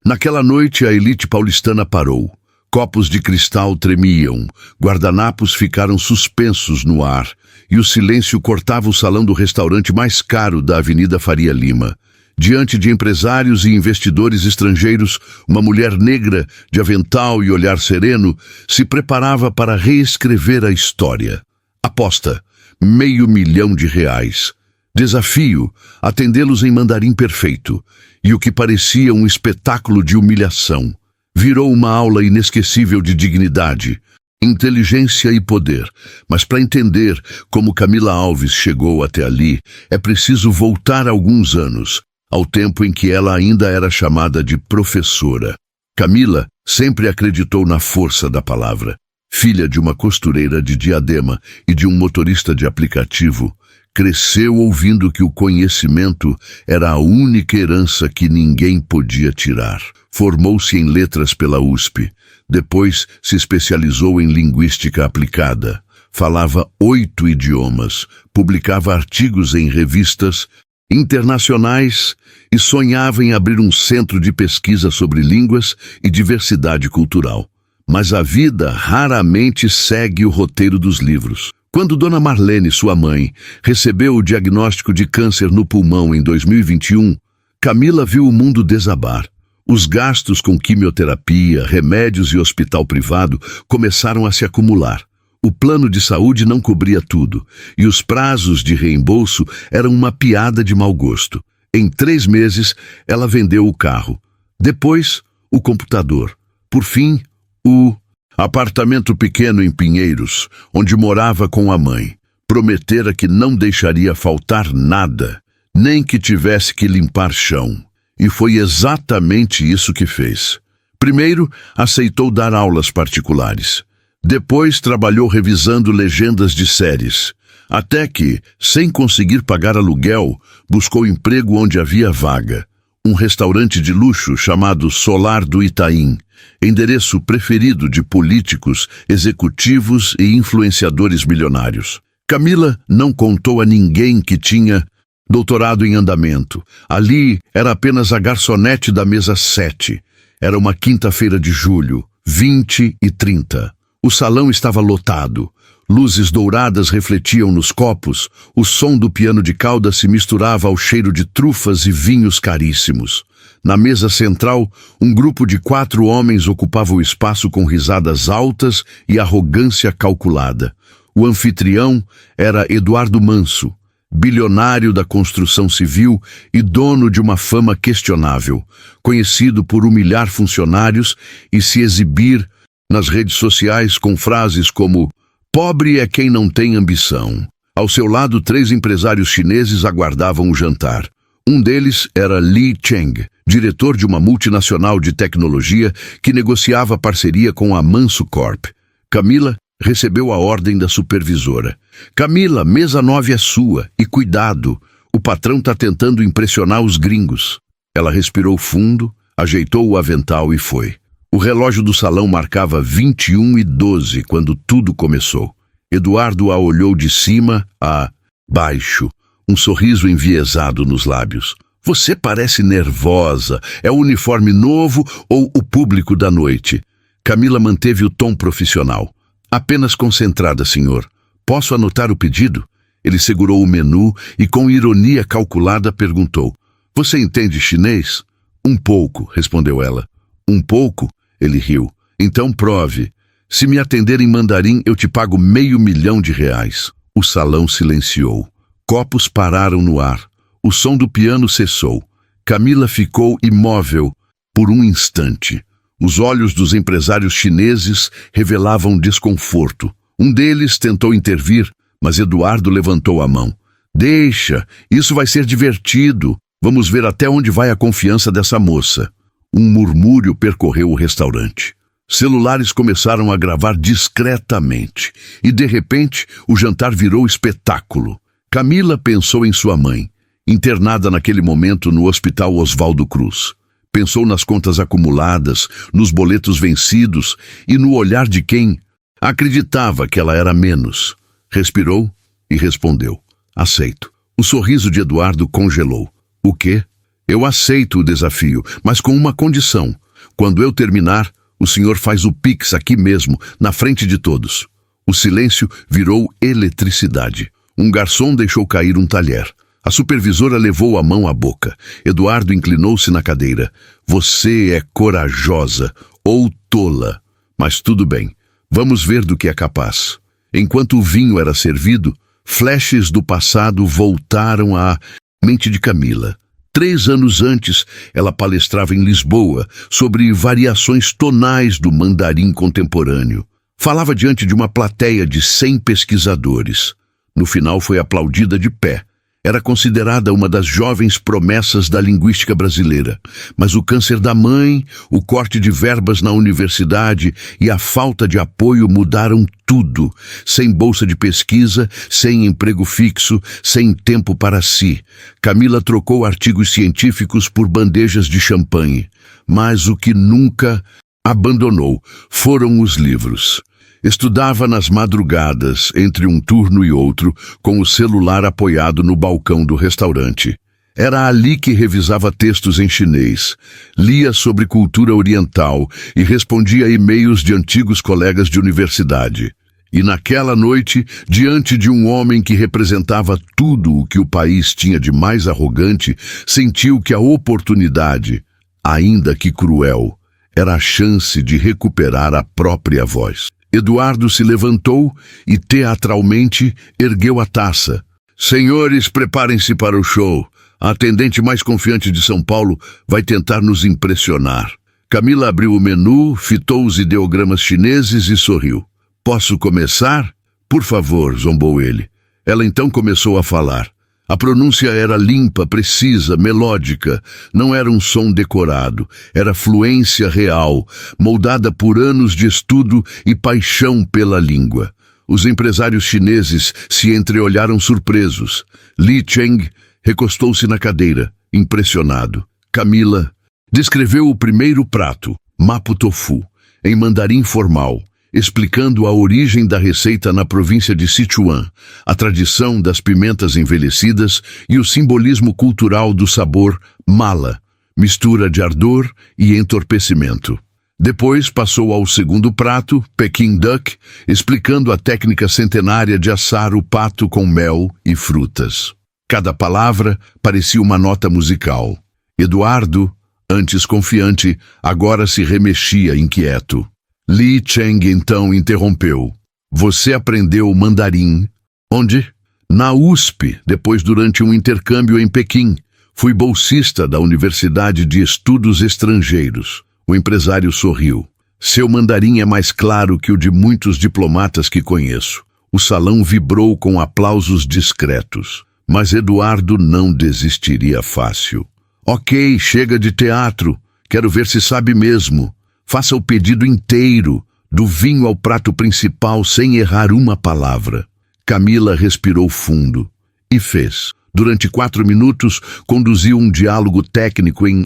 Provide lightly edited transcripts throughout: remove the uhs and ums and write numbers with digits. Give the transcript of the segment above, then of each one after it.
Naquela noite, a elite paulistana parou. Copos de cristal tremiam, guardanapos ficaram suspensos no ar, e o silêncio cortava o salão do restaurante mais caro da Avenida Faria Lima. Diante de empresários e investidores estrangeiros, uma mulher negra, de avental e olhar sereno, se preparava para reescrever a história. Aposta: R$500 mil. Desafio: atendê-los em mandarim perfeito. E o que parecia um espetáculo de humilhação virou uma aula inesquecível de dignidade, inteligência e poder. Mas para entender como Camila Alves chegou até ali, é preciso voltar alguns anos, ao tempo em que ela ainda era chamada de professora. Camila sempre acreditou na força da palavra. Filha de uma costureira de Diadema e de um motorista de aplicativo, cresceu ouvindo que o conhecimento era a única herança que ninguém podia tirar. Formou-se em letras pela USP. Depois se especializou em linguística aplicada. Falava 8 idiomas, publicava artigos em revistas internacionais e sonhava em abrir um centro de pesquisa sobre línguas e diversidade cultural. Mas a vida raramente segue o roteiro dos livros. Quando Dona Marlene, sua mãe, recebeu o diagnóstico de câncer no pulmão em 2021, Camila viu o mundo desabar. Os gastos com quimioterapia, remédios e hospital privado começaram a se acumular. O plano de saúde não cobria tudo, e os prazos de reembolso eram uma piada de mau gosto. Em 3 meses, ela vendeu o carro. Depois, o computador. Por fim, o apartamento pequeno em Pinheiros, onde morava com a mãe. Prometera que não deixaria faltar nada, nem que tivesse que limpar chão. E foi exatamente isso que fez. Primeiro, aceitou dar aulas particulares. Depois, trabalhou revisando legendas de séries. Até que, sem conseguir pagar aluguel, buscou emprego onde havia vaga. Um restaurante de luxo chamado Solar do Itaim, endereço preferido de políticos, executivos e influenciadores milionários. Camila não contou a ninguém que tinha doutorado em andamento. Ali era apenas a garçonete da mesa 7. Era uma quinta-feira de julho, 20h30. O salão estava lotado. Luzes douradas refletiam nos copos, o som do piano de cauda se misturava ao cheiro de trufas e vinhos caríssimos. Na mesa central, um grupo de 4 homens ocupava o espaço com risadas altas e arrogância calculada. O anfitrião era Eduardo Manso, bilionário da construção civil e dono de uma fama questionável, conhecido por humilhar funcionários e se exibir nas redes sociais com frases como "pobre é quem não tem ambição". Ao seu lado, 3 empresários chineses aguardavam o jantar. Um deles era Li Cheng, diretor de uma multinacional de tecnologia que negociava parceria com a Manso Corp. Camila recebeu a ordem da supervisora. "Camila, mesa 9 é sua, e cuidado, o patrão está tentando impressionar os gringos". Ela respirou fundo, ajeitou o avental e foi. O relógio do salão marcava 21h12 quando tudo começou. Eduardo a olhou de cima a baixo, um sorriso enviesado nos lábios. "Você parece nervosa. É o uniforme novo ou o público da noite?" Camila manteve o tom profissional. "Apenas concentrada, senhor. Posso anotar o pedido?" Ele segurou o menu e, com ironia calculada, perguntou: "Você entende chinês?" "Um pouco", respondeu ela. "Um pouco?" Ele riu. "Então prove. Se me atender em mandarim, eu te pago R$500 mil." O salão silenciou. Copos pararam no ar. O som do piano cessou. Camila ficou imóvel por um instante. Os olhos dos empresários chineses revelavam desconforto. Um deles tentou intervir, mas Eduardo levantou a mão. "Deixa, isso vai ser divertido. Vamos ver até onde vai a confiança dessa moça." Um murmúrio percorreu o restaurante. Celulares começaram a gravar discretamente. E, de repente, o jantar virou espetáculo. Camila pensou em sua mãe, internada naquele momento no Hospital Oswaldo Cruz. Pensou nas contas acumuladas, nos boletos vencidos e no olhar de quem acreditava que ela era menos. Respirou e respondeu: "Aceito." O sorriso de Eduardo congelou. "O quê?" Eu aceito o desafio, mas com uma condição. Quando eu terminar, o senhor faz o Pix aqui mesmo, na frente de todos. O silêncio virou eletricidade. Um garçom deixou cair um talher. A supervisora levou a mão à boca. Eduardo inclinou-se na cadeira. Você é corajosa ou tola, mas tudo bem. Vamos ver do que é capaz. Enquanto o vinho era servido, flashes do passado voltaram à mente de Camila. 3 anos antes, ela palestrava em Lisboa sobre variações tonais do mandarim contemporâneo. Falava diante de uma plateia de 100 pesquisadores. No final foi aplaudida de pé. Era considerada uma das jovens promessas da linguística brasileira. Mas o câncer da mãe, o corte de verbas na universidade e a falta de apoio mudaram tudo. Sem bolsa de pesquisa, sem emprego fixo, sem tempo para si. Camila trocou artigos científicos por bandejas de champanhe. Mas o que nunca abandonou foram os livros. Estudava nas madrugadas, entre um turno e outro, com o celular apoiado no balcão do restaurante. Era ali que revisava textos em chinês, lia sobre cultura oriental e respondia e-mails de antigos colegas de universidade. E naquela noite, diante de um homem que representava tudo o que o país tinha de mais arrogante, sentiu que a oportunidade, ainda que cruel, era a chance de recuperar a própria voz. Eduardo se levantou e, teatralmente, ergueu a taça. Senhores, preparem-se para o show. A atendente mais confiante de São Paulo vai tentar nos impressionar. Camila abriu o menu, fitou os ideogramas chineses e sorriu. Posso começar? Por favor, zombou ele. Ela então começou a falar. A pronúncia era limpa, precisa, melódica. Não era um som decorado, era fluência real, moldada por anos de estudo e paixão pela língua. Os empresários chineses se entreolharam surpresos. Li Cheng recostou-se na cadeira, impressionado. Camila descreveu o primeiro prato, mapo tofu, em mandarim formal, explicando a origem da receita na província de Sichuan, a tradição das pimentas envelhecidas e o simbolismo cultural do sabor mala, mistura de ardor e entorpecimento. Depois passou ao segundo prato, Peking Duck, explicando a técnica centenária de assar o pato com mel e frutas. Cada palavra parecia uma nota musical. Eduardo, antes confiante, agora se remexia inquieto. Li Cheng então interrompeu. Você aprendeu mandarim? Onde? Na USP, depois durante um intercâmbio em Pequim. Fui bolsista da Universidade de Estudos Estrangeiros. O empresário sorriu. Seu mandarim é mais claro que o de muitos diplomatas que conheço. O salão vibrou com aplausos discretos. Mas Eduardo não desistiria fácil. Ok, chega de teatro. Quero ver se sabe mesmo. Faça o pedido inteiro, do vinho ao prato principal, sem errar uma palavra. Camila respirou fundo e fez. Durante 4 minutos, conduziu um diálogo técnico em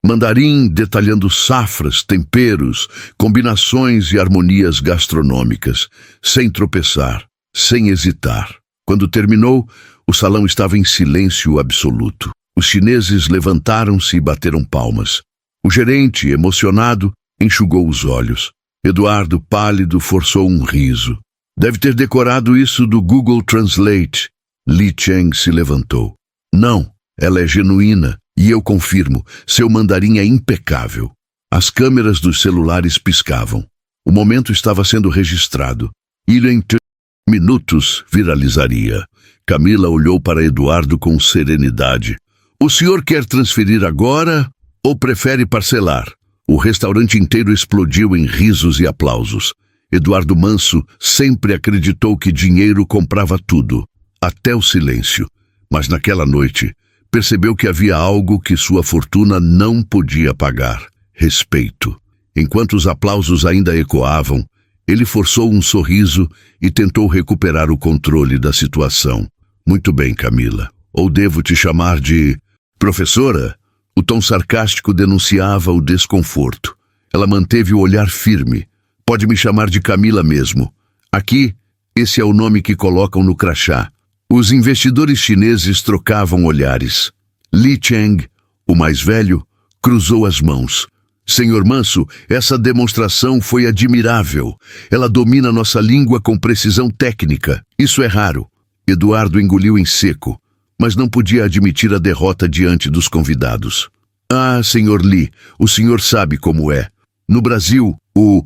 mandarim, detalhando safras, temperos, combinações e harmonias gastronômicas, sem tropeçar, sem hesitar. Quando terminou, o salão estava em silêncio absoluto. Os chineses levantaram-se e bateram palmas. O gerente, emocionado, enxugou os olhos. Eduardo, pálido, forçou um riso. Deve ter decorado isso do Google Translate. Li Cheng se levantou. Não, ela é genuína, e eu confirmo, seu mandarim é impecável. As câmeras dos celulares piscavam. O momento estava sendo registrado. E em 3 minutos viralizaria. Camila olhou para Eduardo com serenidade. O senhor quer transferir agora ou prefere parcelar? O restaurante inteiro explodiu em risos e aplausos. Eduardo Manso sempre acreditou que dinheiro comprava tudo, até o silêncio. Mas naquela noite, percebeu que havia algo que sua fortuna não podia pagar: respeito. Enquanto os aplausos ainda ecoavam, ele forçou um sorriso e tentou recuperar o controle da situação. Muito bem, Camila. Ou devo te chamar de professora? O tom sarcástico denunciava o desconforto. Ela manteve o olhar firme. Pode me chamar de Camila mesmo. Aqui, esse é o nome que colocam no crachá. Os investidores chineses trocavam olhares. Li Cheng O mais velho cruzou as mãos. Senhor Manso, essa demonstração foi admirável. Ela domina nossa língua com precisão técnica. Isso é raro. Eduardo engoliu em seco, mas não podia admitir a derrota diante dos convidados. Ah, Sr. Lee, o senhor sabe como é. No Brasil, o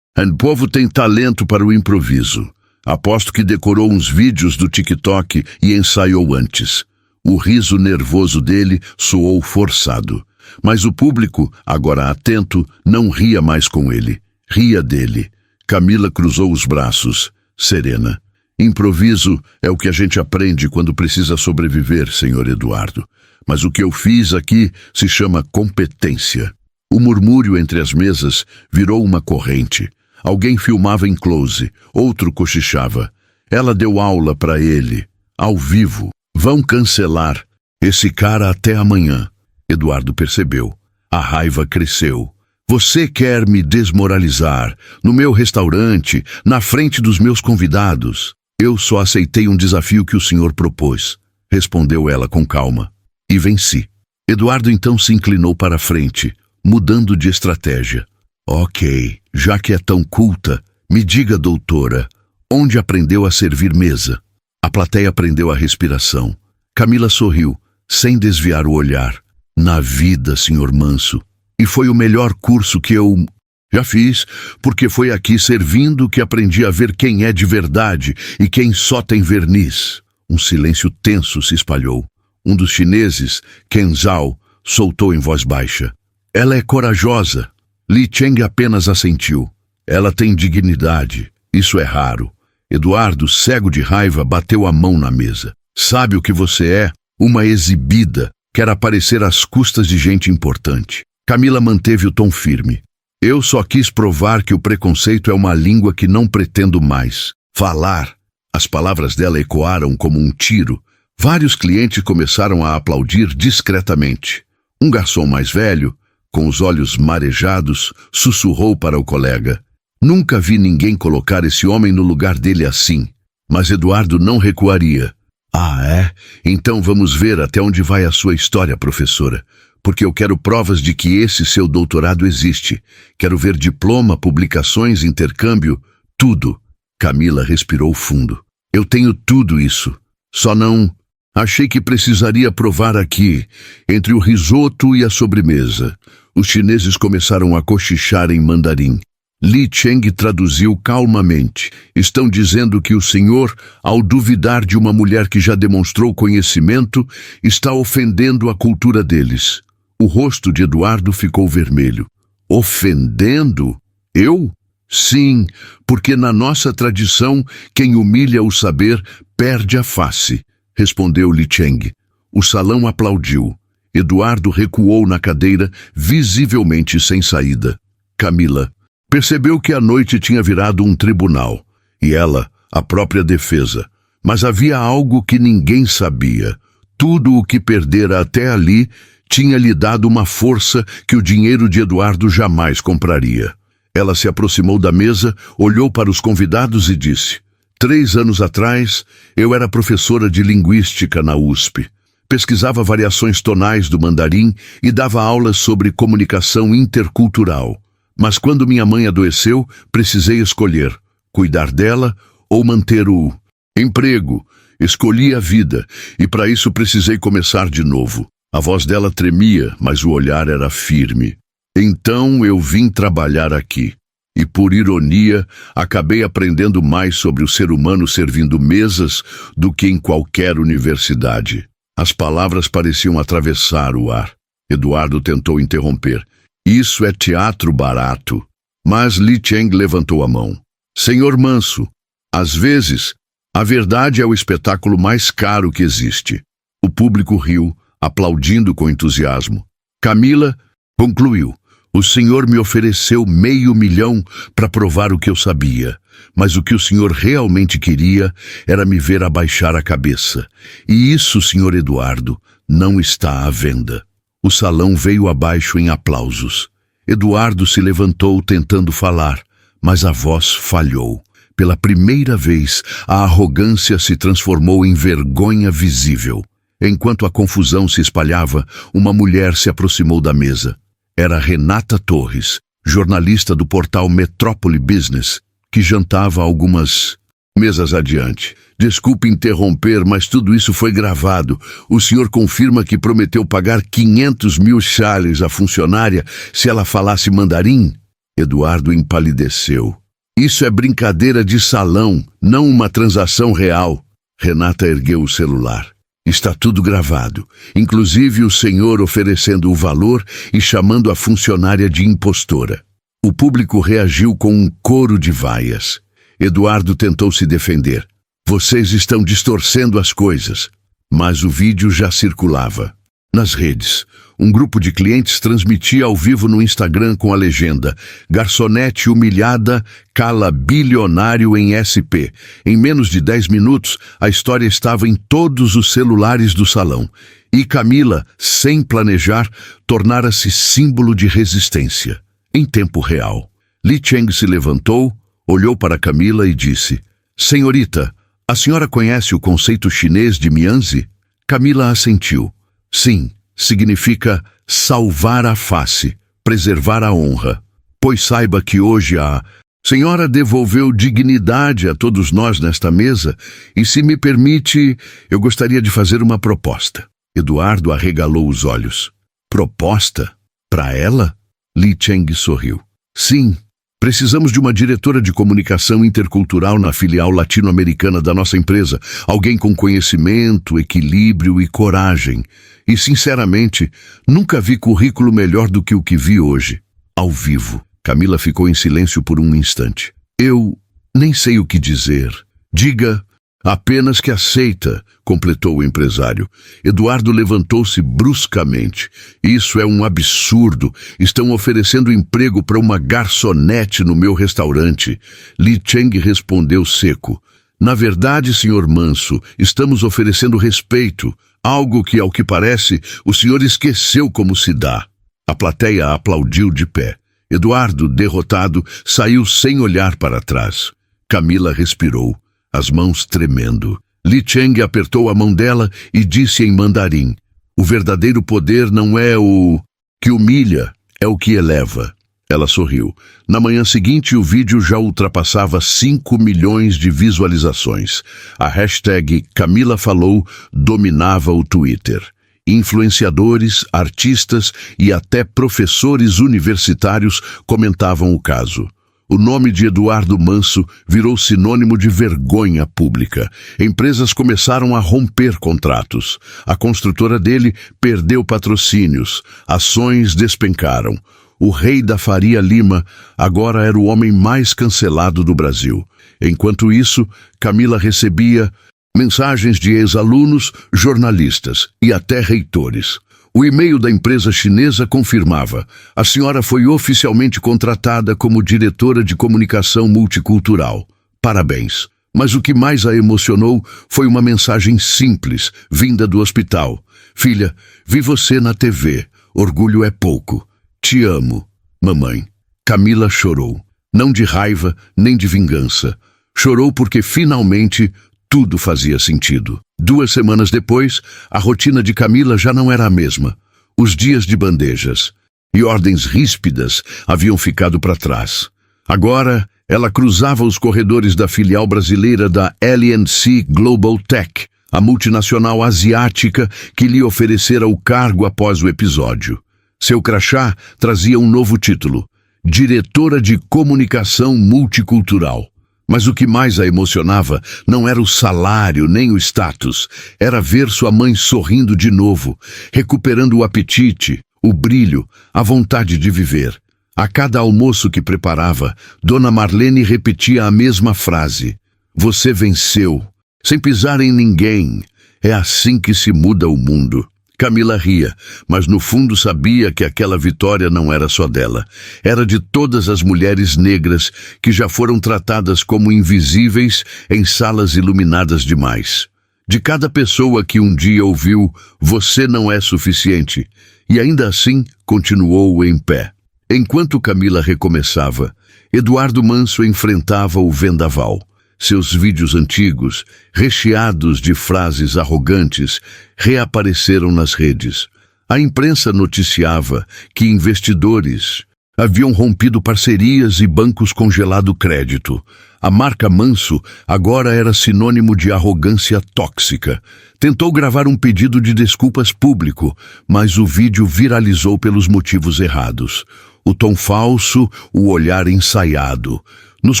povo tem talento para o improviso. Aposto que decorou uns vídeos do TikTok e ensaiou antes. O riso nervoso dele soou forçado. Mas o público, agora atento, não ria mais com ele. Ria dele. Camila cruzou os braços, serena. Improviso é o que a gente aprende quando precisa sobreviver, Sr. Eduardo. Mas o que eu fiz aqui se chama competência. O murmúrio entre as mesas virou uma corrente. Alguém filmava em close, outro cochichava. Ela deu aula para ele, ao vivo. Vão cancelar esse cara até amanhã. Eduardo percebeu. A raiva cresceu. Você quer me desmoralizar, no meu restaurante, na frente dos meus convidados. Eu só aceitei um desafio que o senhor propôs, respondeu ela com calma. E venci. Eduardo então se inclinou para a frente, mudando de estratégia. Ok, já que é tão culta, me diga, doutora, onde aprendeu a servir mesa? A plateia prendeu a respiração. Camila sorriu, sem desviar o olhar. Na vida, Sr. Manso. E foi o melhor curso que eu já fiz, porque foi aqui servindo que aprendi a ver quem é de verdade e quem só tem verniz. Um silêncio tenso se espalhou. Um dos chineses, Ken Zhao, soltou em voz baixa. Ela é corajosa. Li Cheng apenas assentiu. Ela tem dignidade. Isso é raro. Eduardo, cego de raiva, bateu a mão na mesa. Sabe o que você é? Uma exibida. Quer aparecer às custas de gente importante. Camila manteve o tom firme. Eu só quis provar que o preconceito é uma língua que não pretendo mais falar. As palavras dela ecoaram como um tiro. Vários clientes começaram a aplaudir discretamente. Um garçom mais velho, com os olhos marejados, sussurrou para o colega. Nunca vi ninguém colocar esse homem no lugar dele assim. Mas Eduardo não recuaria. Ah, é? Então vamos ver até onde vai a sua história, professora. Porque eu quero provas de que esse seu doutorado existe. Quero ver diploma, publicações, intercâmbio, tudo. Camila respirou fundo. Eu tenho tudo isso. Só não... Achei que precisaria provar aqui, entre o risoto e a sobremesa. Os chineses começaram a cochichar em mandarim. Li Cheng traduziu calmamente. Estão dizendo que o senhor, ao duvidar de uma mulher que já demonstrou conhecimento, está ofendendo a cultura deles. O rosto de Eduardo ficou vermelho. Ofendendo? Eu? Sim, porque na nossa tradição, quem humilha o saber perde a face, respondeu Li Cheng. O salão aplaudiu. Eduardo recuou na cadeira, visivelmente sem saída. Camila percebeu que a noite tinha virado um tribunal, e ela, a própria defesa. Mas havia algo que ninguém sabia. Tudo o que perdera até ali tinha lhe dado uma força que o dinheiro de Eduardo jamais compraria. Ela se aproximou da mesa, olhou para os convidados e disse: 3 anos atrás, eu era professora de linguística na USP. Pesquisava variações tonais do mandarim e dava aulas sobre comunicação intercultural. Mas quando minha mãe adoeceu, precisei escolher cuidar dela ou manter o emprego. Escolhi a vida e para isso precisei começar de novo. A voz dela tremia, mas o olhar era firme. Então eu vim trabalhar aqui. E por ironia, acabei aprendendo mais sobre o ser humano servindo mesas do que em qualquer universidade. As palavras pareciam atravessar o ar. Eduardo tentou interromper. Isso é teatro barato. Mas Li Cheng levantou a mão. Senhor Manso, às vezes, a verdade é o espetáculo mais caro que existe. O público riu, aplaudindo com entusiasmo. Camila concluiu. O senhor me ofereceu $500 mil para provar o que eu sabia. Mas o que o senhor realmente queria era me ver abaixar a cabeça. E isso, senhor Eduardo, não está à venda. O salão veio abaixo em aplausos. Eduardo se levantou tentando falar, mas a voz falhou. Pela primeira vez, a arrogância se transformou em vergonha visível. Enquanto a confusão se espalhava, uma mulher se aproximou da mesa. Era Renata Torres, jornalista do portal Metrópole Business, que jantava algumas mesas adiante. Desculpe interromper, mas tudo isso foi gravado. O senhor confirma que prometeu pagar 500 mil xales à funcionária se ela falasse mandarim? Eduardo empalideceu. Isso é brincadeira de salão, não uma transação real. Renata ergueu o celular. Está tudo gravado, inclusive o senhor oferecendo o valor e chamando a funcionária de impostora. O público reagiu com um coro de vaias. Eduardo tentou se defender. Vocês estão distorcendo as coisas. Mas o vídeo já circulava. Nas redes, um grupo de clientes transmitia ao vivo no Instagram com a legenda: garçonete humilhada cala bilionário em SP. Em menos de 10 minutos, a história estava em todos os celulares do salão. E Camila, sem planejar, tornara-se símbolo de resistência. Em tempo real. Li Cheng se levantou, olhou para Camila e disse: Senhorita, a senhora conhece o conceito chinês de Mianzi? Camila assentiu. Sim, significa salvar a face, preservar a honra. Pois saiba que hoje a senhora devolveu dignidade a todos nós nesta mesa e, se me permite, eu gostaria de fazer uma proposta. Eduardo arregalou os olhos. Proposta? Para ela? Li Cheng sorriu. Sim. Precisamos de uma diretora de comunicação intercultural na filial latino-americana da nossa empresa. Alguém com conhecimento, equilíbrio e coragem. E, sinceramente, nunca vi currículo melhor do que o que vi hoje. Ao vivo. Camila ficou em silêncio por um instante. Eu nem sei o que dizer. Diga apenas que aceita, completou o empresário. Eduardo levantou-se bruscamente. Isso é um absurdo. Estão oferecendo emprego para uma garçonete no meu restaurante. Li Cheng respondeu seco. Na verdade, senhor Manso, estamos oferecendo respeito. Algo que, ao que parece, o senhor esqueceu como se dá. A plateia aplaudiu de pé. Eduardo, derrotado, saiu sem olhar para trás. Camila respirou, as mãos tremendo. Li Cheng apertou a mão dela e disse em mandarim: o verdadeiro poder não é o que humilha, é o que eleva. Ela sorriu. Na manhã seguinte, o vídeo já ultrapassava 5 milhões de visualizações. A hashtag Camila Falou dominava o Twitter. Influenciadores, artistas e até professores universitários comentavam o caso. O nome de Eduardo Manso virou sinônimo de vergonha pública. Empresas começaram a romper contratos. A construtora dele perdeu patrocínios. Ações despencaram. O rei da Faria Lima agora era o homem mais cancelado do Brasil. Enquanto isso, Camila recebia mensagens de ex-alunos, jornalistas e até reitores. O e-mail da empresa chinesa confirmava: a senhora foi oficialmente contratada como diretora de comunicação multicultural. Parabéns. Mas o que mais a emocionou foi uma mensagem simples, vinda do hospital. Filha, vi você na TV. Orgulho é pouco. Te amo, mamãe. Camila chorou. Não de raiva, nem de vingança. Chorou porque finalmente tudo fazia sentido. 2 semanas depois, a rotina de Camila já não era a mesma. Os dias de bandejas e ordens ríspidas haviam ficado para trás. Agora, ela cruzava os corredores da filial brasileira da LNC Global Tech, a multinacional asiática que lhe oferecera o cargo após o episódio. Seu crachá trazia um novo título: Diretora de Comunicação Multicultural. Mas o que mais a emocionava não era o salário nem o status. Era ver sua mãe sorrindo de novo, recuperando o apetite, o brilho, a vontade de viver. A cada almoço que preparava, Dona Marlene repetia a mesma frase: você venceu, sem pisar em ninguém. É assim que se muda o mundo. Camila ria, mas no fundo sabia que aquela vitória não era só dela. Era de todas as mulheres negras que já foram tratadas como invisíveis em salas iluminadas demais. De cada pessoa que um dia ouviu "você não é suficiente" e ainda assim continuou em pé. Enquanto Camila recomeçava, Eduardo Manso enfrentava o vendaval. Seus vídeos antigos, recheados de frases arrogantes, reapareceram nas redes. A imprensa noticiava que investidores haviam rompido parcerias e bancos congelado crédito. A marca Manso agora era sinônimo de arrogância tóxica. Tentou gravar um pedido de desculpas público, mas o vídeo viralizou pelos motivos errados. O tom falso, o olhar ensaiado. Nos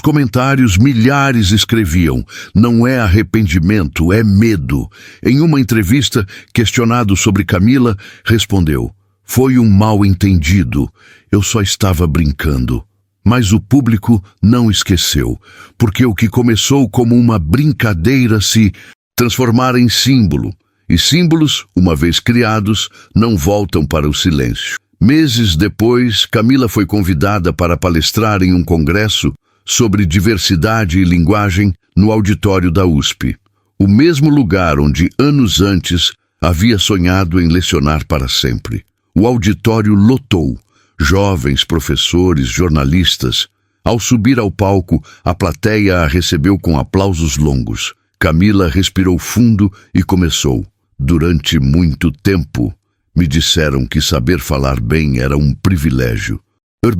comentários, milhares escreviam: não é arrependimento, é medo. Em uma entrevista, questionado sobre Camila, respondeu: foi um mal-entendido, eu só estava brincando. Mas o público não esqueceu, porque o que começou como uma brincadeira se transformara em símbolo. E símbolos, uma vez criados, não voltam para o silêncio. Meses depois, Camila foi convidada para palestrar em um congresso sobre diversidade e linguagem no auditório da USP, o mesmo lugar onde, anos antes, havia sonhado em lecionar para sempre. O auditório lotou, jovens, professores, jornalistas. Ao subir ao palco, a plateia a recebeu com aplausos longos. Camila respirou fundo e começou: durante muito tempo, me disseram que saber falar bem era um privilégio.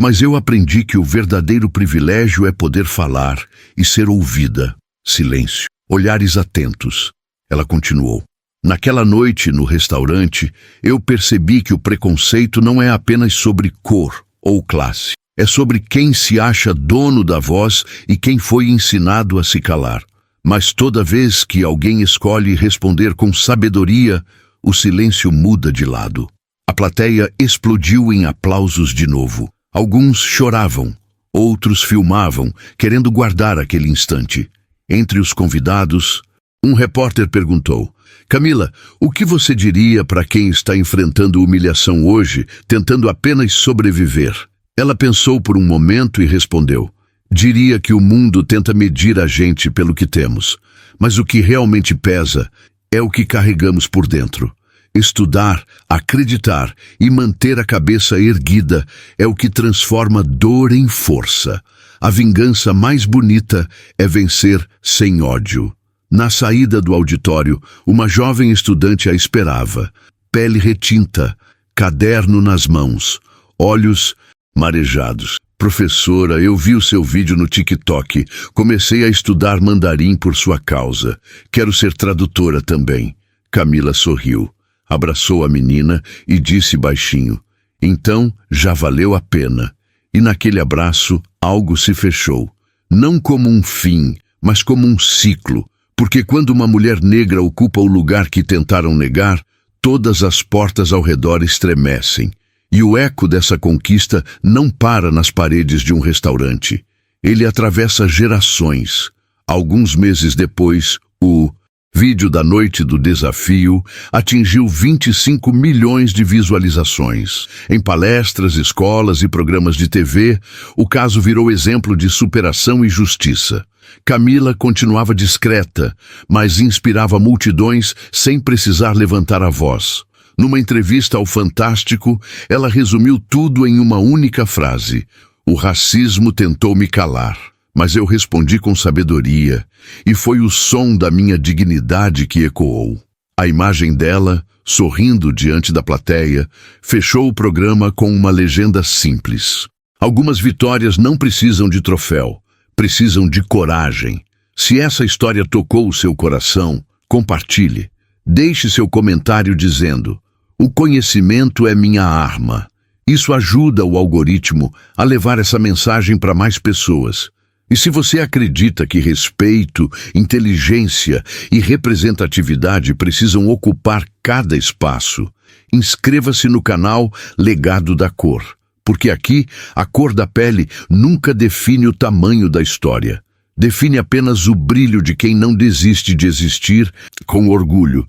Mas eu aprendi que o verdadeiro privilégio é poder falar e ser ouvida. Silêncio. Olhares atentos. Ela continuou: naquela noite, no restaurante, eu percebi que o preconceito não é apenas sobre cor ou classe. É sobre quem se acha dono da voz e quem foi ensinado a se calar. Mas toda vez que alguém escolhe responder com sabedoria, o silêncio muda de lado. A plateia explodiu em aplausos de novo. Alguns choravam, outros filmavam, querendo guardar aquele instante. Entre os convidados, um repórter perguntou: Camila, o que você diria para quem está enfrentando humilhação hoje, tentando apenas sobreviver? Ela pensou por um momento e respondeu: diria que o mundo tenta medir a gente pelo que temos, mas o que realmente pesa é o que carregamos por dentro. Estudar, acreditar e manter a cabeça erguida é o que transforma dor em força. A vingança mais bonita é vencer sem ódio. Na saída do auditório, uma jovem estudante a esperava. Pele retinta, caderno nas mãos, olhos marejados. Professora, eu vi o seu vídeo no TikTok. Comecei a estudar mandarim por sua causa. Quero ser tradutora também. Camila sorriu, abraçou a menina e disse baixinho: então já valeu a pena. E naquele abraço, algo se fechou. Não como um fim, mas como um ciclo. Porque quando uma mulher negra ocupa o lugar que tentaram negar, todas as portas ao redor estremecem. E o eco dessa conquista não para nas paredes de um restaurante. Ele atravessa gerações. Alguns meses depois, o vídeo da noite do desafio atingiu 25 milhões de visualizações. Em palestras, escolas e programas de TV, o caso virou exemplo de superação e justiça. Camila continuava discreta, mas inspirava multidões sem precisar levantar a voz. Numa entrevista ao Fantástico, ela resumiu tudo em uma única frase: o racismo tentou me calar, mas eu respondi com sabedoria, e foi o som da minha dignidade que ecoou. A imagem dela, sorrindo diante da plateia, fechou o programa com uma legenda simples: algumas vitórias não precisam de troféu, precisam de coragem. Se essa história tocou o seu coração, compartilhe. Deixe seu comentário dizendo: o conhecimento é minha arma. Isso ajuda o algoritmo a levar essa mensagem para mais pessoas. E se você acredita que respeito, inteligência e representatividade precisam ocupar cada espaço, inscreva-se no canal Legado da Cor, porque aqui a cor da pele nunca define o tamanho da história. Define apenas o brilho de quem não desiste de existir com orgulho.